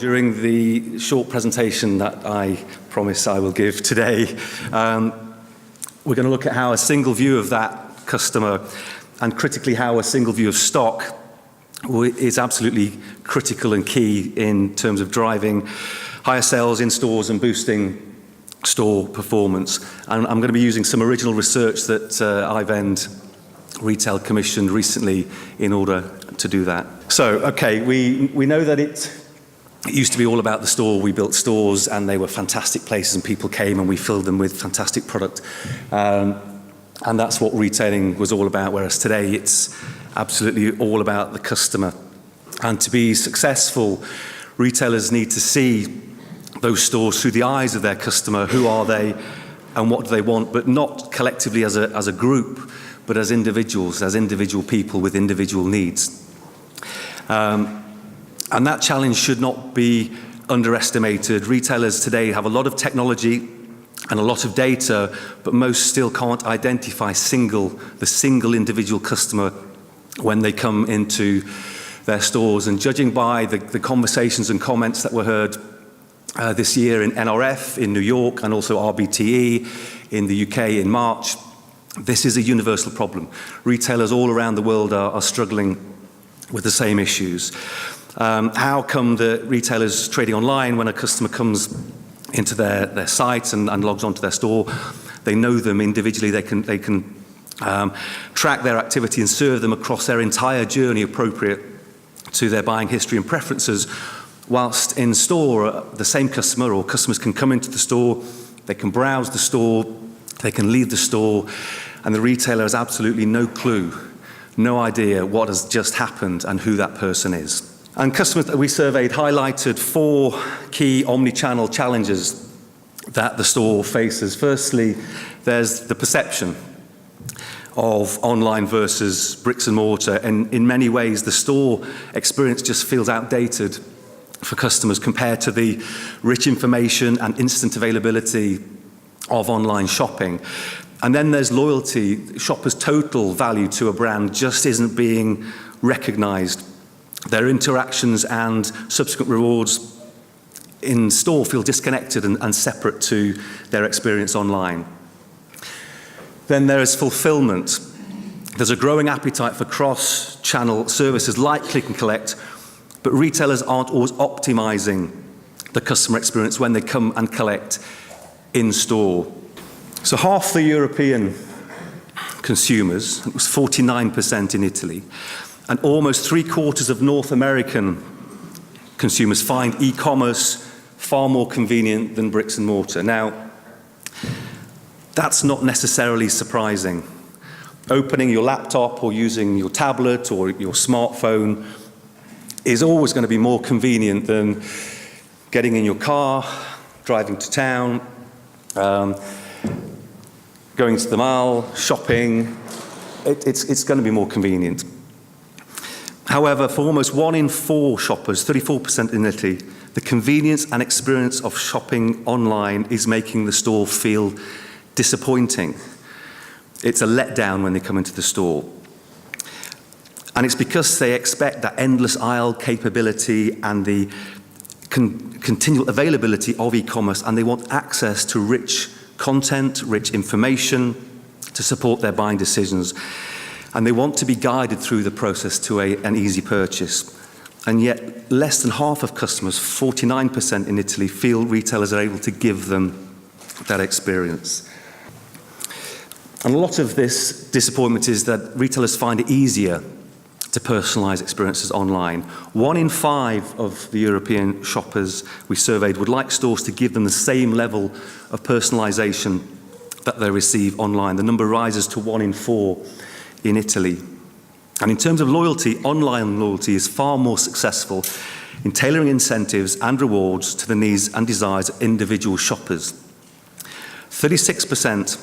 During the short presentation that I promise I will give today, we're going to look at how a single view of that customer, and critically how a single view of stock is absolutely critical and key in terms of driving higher sales in stores and boosting store performance. And I'm going to be using some original research that iVend Retail commissioned recently in order to do that. So, okay, we know that it used to be all about the store. We built stores and they were fantastic places and people came and we filled them with fantastic product. And that's what retailing was all about, whereas today it's absolutely all about the customer. And to be successful, retailers need to see those stores through the eyes of their customer. Who are they and what do they want, but not collectively as a group, but as individual people with individual needs. And that challenge should not be underestimated. Retailers today have a lot of technology and a lot of data, but most still can't identify the single individual customer when they come into their stores. And judging by the conversations and comments that were heard this year in NRF in New York and also RBTE in the UK in March, this is a universal problem. Retailers all around the world are struggling with the same issues. How come the retailers trading online, when a customer comes into their site and logs onto their store, they know them individually, they can track their activity and serve them across their entire journey appropriate to their buying history and preferences, whilst in store, the same customer or customers can come into the store, they can browse the store, they can leave the store, and the retailer has absolutely no clue, no idea what has just happened and who that person is. And customers that we surveyed highlighted 4 key omnichannel challenges that the store faces. Firstly, there's the perception of online versus bricks and mortar. And in many ways, the store experience just feels outdated for customers compared to the rich information and instant availability of online shopping. And then there's loyalty. Shoppers' total value to a brand just isn't being recognized. Their interactions and subsequent rewards in store feel disconnected and separate to their experience online. Then there is fulfillment. There's a growing appetite for cross-channel services like click and collect, but retailers aren't always optimizing the customer experience when they come and collect in store. So half the European consumers, it was 49% in Italy, and almost 3/4 of North American consumers find e-commerce far more convenient than bricks and mortar. Now, that's not necessarily surprising. Opening your laptop or using your tablet or your smartphone is always going to be more convenient than getting in your car, driving to town, going to the mall, shopping. It's going to be more convenient. However, for almost 1 in 4 shoppers, 34% in Italy, the convenience and experience of shopping online is making the store feel disappointing. It's a letdown when they come into the store. And it's because they expect that endless aisle capability and the continual availability of e-commerce, and they want access to rich content, rich information to support their buying decisions. And they want to be guided through the process to an easy purchase. And yet, less than half of customers, 49% in Italy, feel retailers are able to give them that experience. And a lot of this disappointment is that retailers find it easier to personalize experiences online. 1 in 5 of the European shoppers we surveyed would like stores to give them the same level of personalization that they receive online. The number rises to 1 in 4 in Italy. And in terms of loyalty, online loyalty is far more successful in tailoring incentives and rewards to the needs and desires of individual shoppers. 36%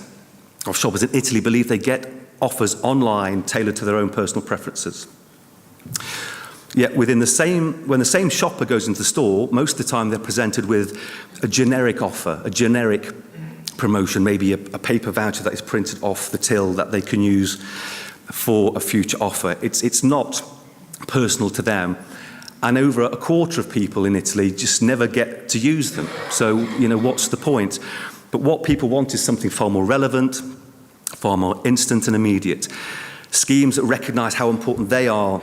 of shoppers in Italy believe they get offers online tailored to their own personal preferences. Yet when the same shopper goes into the store, most of the time they're presented with a generic offer, a generic promotion, maybe a paper voucher that is printed off the till that they can use for a future offer. It's not personal to them. And over a quarter of people in Italy just never get to use them. So, what's the point? But what people want is something far more relevant, far more instant and immediate. Schemes that recognise how important they are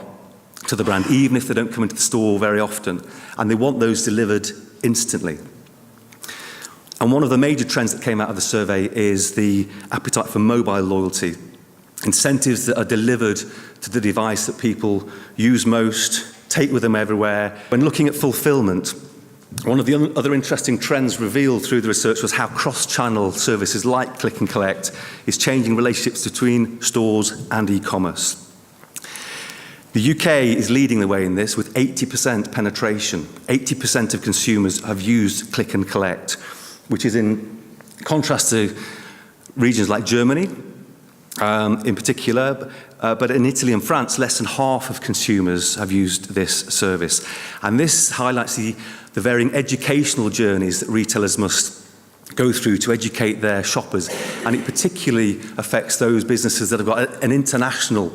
to the brand, even if they don't come into the store very often. And they want those delivered instantly. And one of the major trends that came out of the survey is the appetite for mobile loyalty. Incentives that are delivered to the device that people use most, take with them everywhere. When looking at fulfillment, one of the other interesting trends revealed through the research was how cross-channel services like click and collect is changing relationships between stores and e-commerce. The UK is leading the way in this with 80% penetration. 80% of consumers have used click and collect, which is in contrast to regions like Germany in particular, but in Italy and France, less than half of consumers have used this service. And this highlights the varying educational journeys that retailers must go through to educate their shoppers. And it particularly affects those businesses that have got an international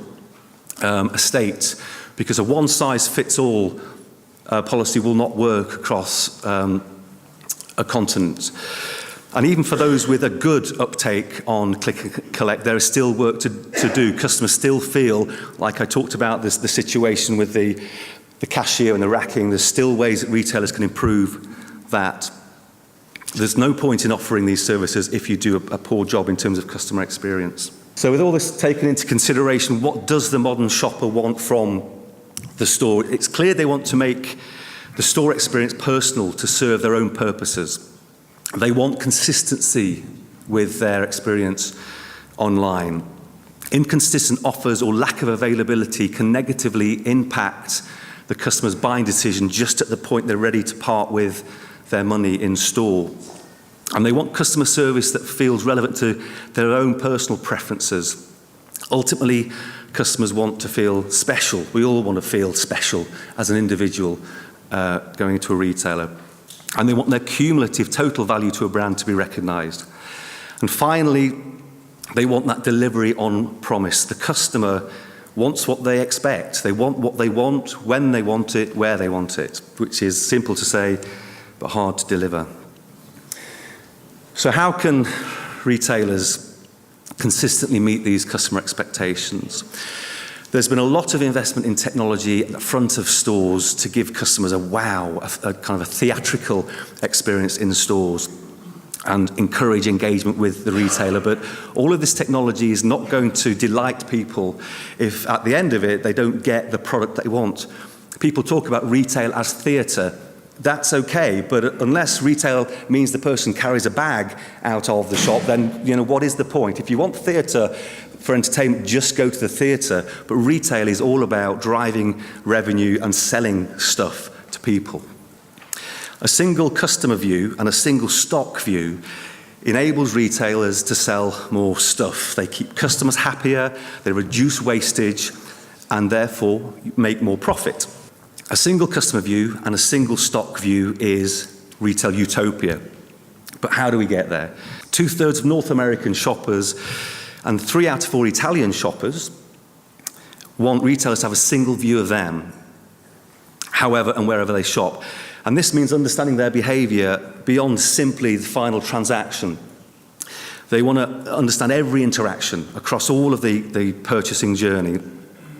estate, because a one-size-fits-all policy will not work across a continent. And even for those with a good uptake on click and collect, there is still work to do. Customers still feel, like I talked about the situation with the cashier and the racking, there's still ways that retailers can improve that. There's no point in offering these services if you do a poor job in terms of customer experience. So with all this taken into consideration, what does the modern shopper want from the store? It's clear they want to make the store experience personal to serve their own purposes. They want consistency with their experience online. Inconsistent offers or lack of availability can negatively impact the customer's buying decision just at the point they're ready to part with their money in store. And they want customer service that feels relevant to their own personal preferences. Ultimately, customers want to feel special. We all want to feel special as an individual going into a retailer. And they want their cumulative total value to a brand to be recognised. And finally, they want that delivery on promise. The customer wants what they expect. They want what they want, when they want it, where they want it, which is simple to say, but hard to deliver. So how can retailers consistently meet these customer expectations? There's been a lot of investment in technology at the front of stores to give customers a wow, a kind of a theatrical experience in stores and encourage engagement with the retailer. But all of this technology is not going to delight people if at the end of it they don't get the product they want. People talk about retail as theatre. That's okay, but unless retail means the person carries a bag out of the shop, then what is the point? If you want theatre for entertainment, just go to the theatre. But retail is all about driving revenue and selling stuff to people. A single customer view and a single stock view enables retailers to sell more stuff. They keep customers happier, they reduce wastage, and therefore make more profit. A single customer view and a single stock view is retail utopia. But how do we get there? 2/3 of North American shoppers and 3 out of 4 Italian shoppers want retailers to have a single view of them, however and wherever they shop. And this means understanding their behaviour beyond simply the final transaction. They want to understand every interaction across all of the purchasing journey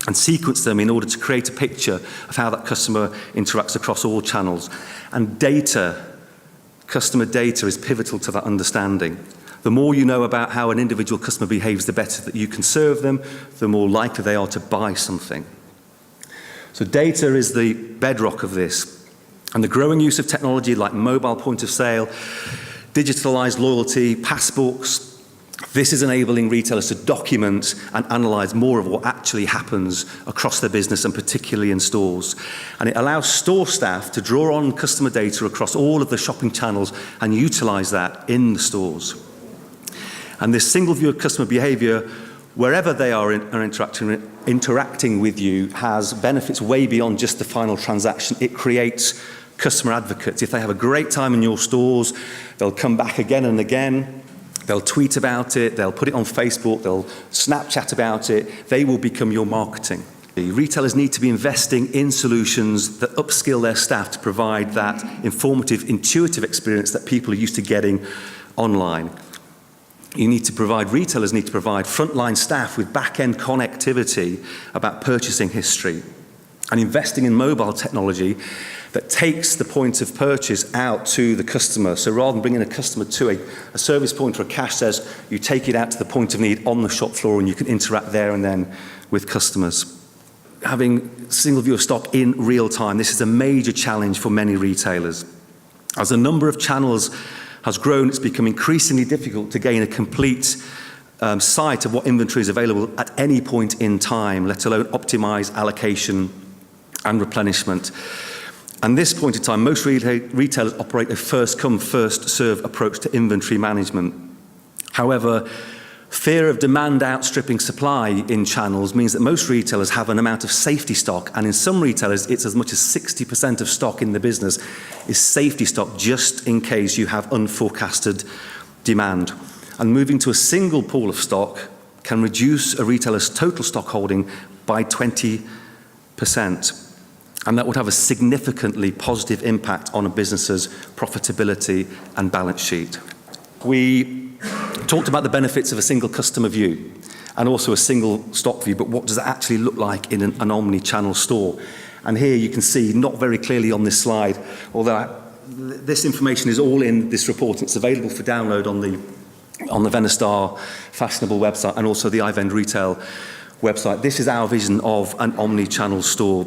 and sequence them in order to create a picture of how that customer interacts across all channels. And data, customer data, is pivotal to that understanding. The more you know about how an individual customer behaves, the better that you can serve them, the more likely they are to buy something. So data is the bedrock of this. And the growing use of technology like mobile point of sale, digitalized loyalty, passbooks, this is enabling retailers to document and analyze more of what actually happens across their business and particularly in stores. And it allows store staff to draw on customer data across all of the shopping channels and utilize that in the stores. And this single view of customer behavior, wherever they are interacting with you, has benefits way beyond just the final transaction. It creates customer advocates. If they have a great time in your stores, they'll come back again and again. They'll tweet about it, they'll put it on Facebook, they'll Snapchat about it. They will become your marketing. Retailers need to be investing in solutions that upskill their staff to provide that informative, intuitive experience that people are used to getting online. Retailers need to provide frontline staff with back-end connectivity about purchasing history and investing in mobile technology that takes the point of purchase out to the customer. So rather than bringing a customer to a service point or a cash desk, you take it out to the point of need on the shop floor and you can interact there and then with customers. Having single view of stock in real time, this is a major challenge for many retailers. As the number of channels has grown, it's become increasingly difficult to gain a complete sight of what inventory is available at any point in time, let alone optimize allocation and replenishment. And this point in time, most retailers operate a first-come, first-served approach to inventory management. However, fear of demand outstripping supply in channels means that most retailers have an amount of safety stock, and in some retailers, it's as much as 60% of stock in the business is safety stock, just in case you have unforecasted demand. And moving to a single pool of stock can reduce a retailer's total stock holding by 20%. And that would have a significantly positive impact on a business's profitability and balance sheet. We talked about the benefits of a single customer view and also a single stock view, but what does it actually look like in an omni-channel store? And here you can see, not very clearly on this slide, although this information is all in this report. It's available for download on the Venestar fashionable website and also the iVend retail website. This is our vision of an omni-channel store.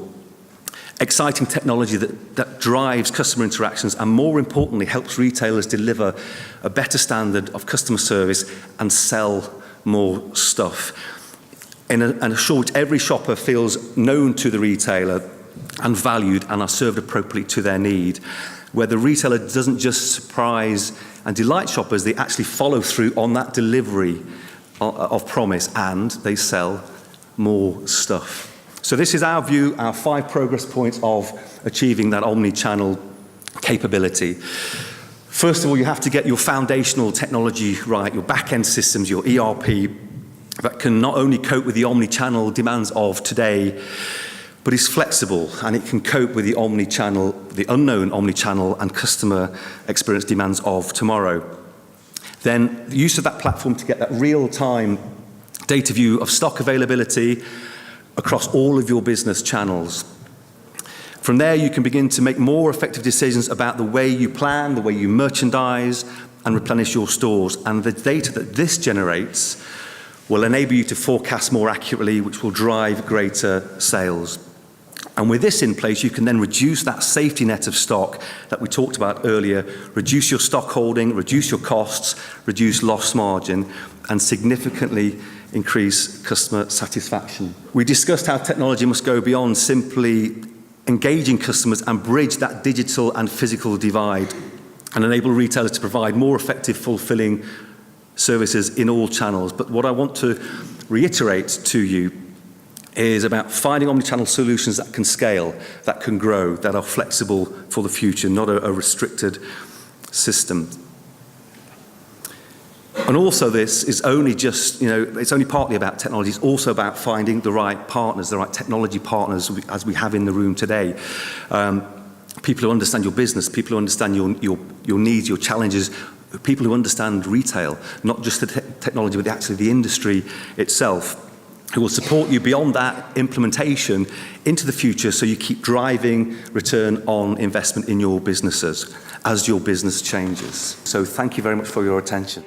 Exciting technology that drives customer interactions and, more importantly, helps retailers deliver a better standard of customer service and sell more stuff. In a short, every shopper feels known to the retailer and valued and are served appropriately to their need. Where the retailer doesn't just surprise and delight shoppers, they actually follow through on that delivery of promise and they sell more stuff. So this is our view, our 5 progress points of achieving that omni-channel capability. First of all, you have to get your foundational technology right, your back-end systems, your ERP, that can not only cope with the omni-channel demands of today, but is flexible and it can cope with the omni-channel, the unknown omni-channel and customer experience demands of tomorrow. Then the use of that platform to get that real-time data view of stock availability across all of your business channels. From there, you can begin to make more effective decisions about the way you plan, the way you merchandise and replenish your stores. And the data that this generates will enable you to forecast more accurately, which will drive greater sales. And with this in place, you can then reduce that safety net of stock that we talked about earlier, reduce your stock holding, reduce your costs, reduce loss margin, and significantly increase customer satisfaction. We discussed how technology must go beyond simply engaging customers and bridge that digital and physical divide and enable retailers to provide more effective, fulfilling services in all channels. But what I want to reiterate to you is about finding omnichannel solutions that can scale, that can grow, that are flexible for the future, not a restricted system. And also this is only just, it's only partly about technology, it's also about finding the right partners, the right technology partners as we have in the room today. People who understand your business, people who understand your needs, your challenges, people who understand retail, not just the technology, but actually the industry itself, who will support you beyond that implementation into the future so you keep driving return on investment in your businesses as your business changes. So thank you very much for your attention.